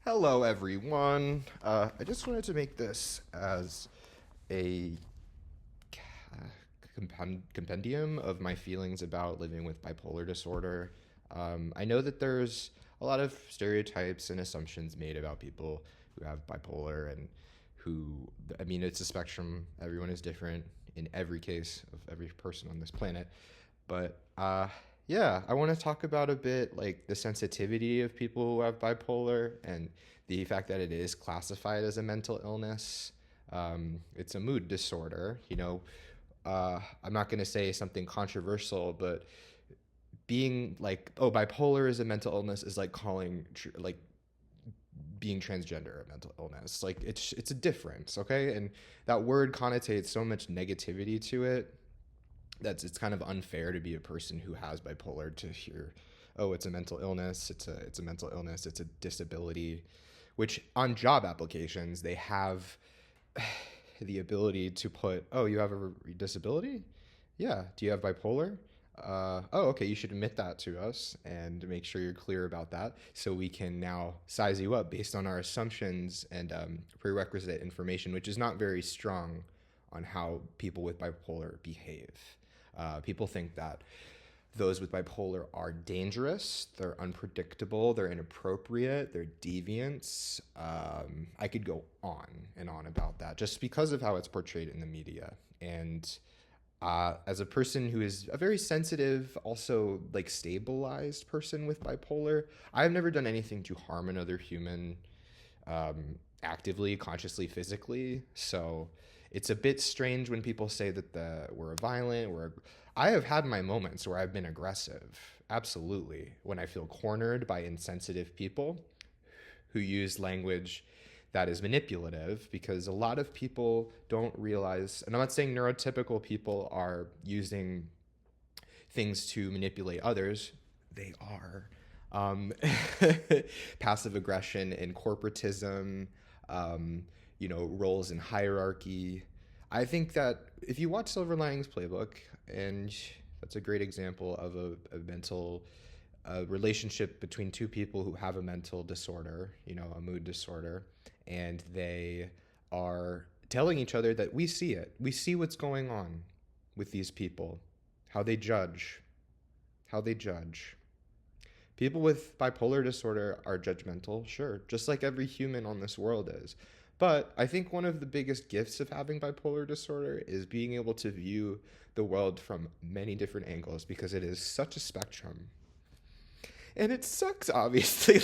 Hello, everyone. I just wanted to make this as a compendium of my feelings about living with bipolar disorder. I know that there's a lot of stereotypes and assumptions made about people who have bipolar and it's a spectrum. Everyone is different in every case of every person on this planet. But yeah, I want to talk about a bit like the sensitivity of people who have bipolar and the fact that it is classified as a mental illness. It's a mood disorder. I'm not going to say something controversial, but being like, oh, bipolar is a mental illness is like calling like being transgender a mental illness. Like it's a difference, okay? And that word connotates so much negativity to it that's it's kind of unfair to be a person who has bipolar to hear, oh, it's a mental illness, it's a mental illness, it's a disability, which on job applications they have the ability to put, oh, you have a disability? Yeah. Do you have bipolar? Oh, okay. You should admit that to us and make sure you're clear about that so we can now size you up based on our assumptions and prerequisite information, which is not very strong on how people with bipolar behave. People think that those with bipolar are dangerous, they're unpredictable, they're inappropriate, they're deviants. I could go on and on about that just because of how it's portrayed in the media. And as a person who is a very sensitive, also like stabilized person with bipolar, I've never done anything to harm another human actively, consciously, physically. So it's a bit strange when people say that we're violent. I have had my moments where I've been aggressive, absolutely, when I feel cornered by insensitive people who use language that is manipulative, because a lot of people don't realize, and I'm not saying neurotypical people are using things to manipulate others. They are. Um, Passive aggression and corporatism, roles in hierarchy. I think that if you watch Silver Linings Playbook, and that's a great example of a mental relationship between two people who have a mental disorder, a mood disorder, and they are telling each other that we see it. We see what's going on with these people, how they judge, how they judge. People with bipolar disorder are judgmental, sure, just like every human on this world is. But I think one of the biggest gifts of having bipolar disorder is being able to view the world from many different angles because it is such a spectrum. And it sucks, obviously.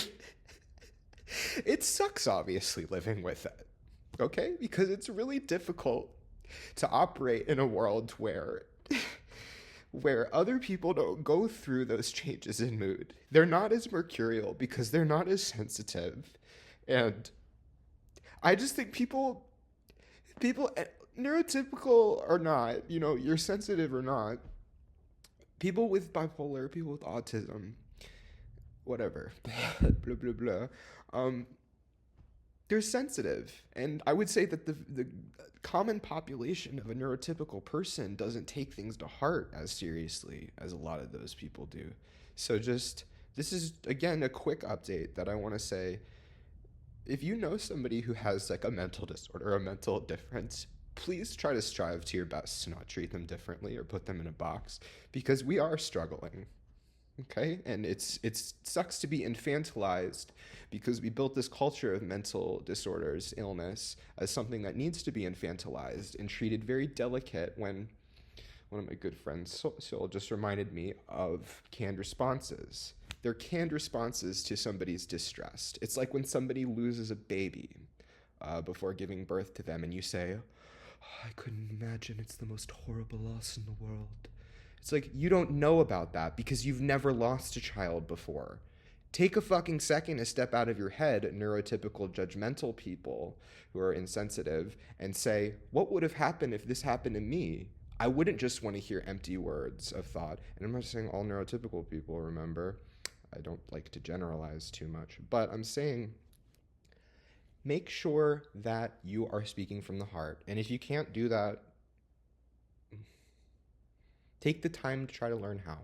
It sucks, obviously, living with it, okay? Because it's really difficult to operate in a world where other people don't go through those changes in mood. They're not as mercurial because they're not as sensitive. And I just think people, neurotypical or not, you're sensitive or not, people with bipolar, people with autism, whatever, blah, blah, blah, um, they're sensitive. And I would say that the common population of a neurotypical person doesn't take things to heart as seriously as a lot of those people do. So this is, again, a quick update that I want to say. If you know somebody who has like a mental disorder or a mental difference, please try to strive to your best to not treat them differently or put them in a box, because we are struggling. Okay? And it sucks to be infantilized because we built this culture of mental disorders, illness, as something that needs to be infantilized and treated very delicate. When one of my good friends, Sol, just reminded me of canned responses. They're canned responses to somebody's distress. It's like when somebody loses a baby before giving birth to them, and you say, oh, I couldn't imagine, it's the most horrible loss in the world. It's like, you don't know about that because you've never lost a child before. Take a fucking second to step out of your head, neurotypical, judgmental people who are insensitive, and say, what would have happened if this happened to me? I wouldn't just want to hear empty words of thought. And I'm not saying all neurotypical people, remember. I don't like to generalize too much. But I'm saying, make sure that you are speaking from the heart. And if you can't do that, take the time to try to learn how.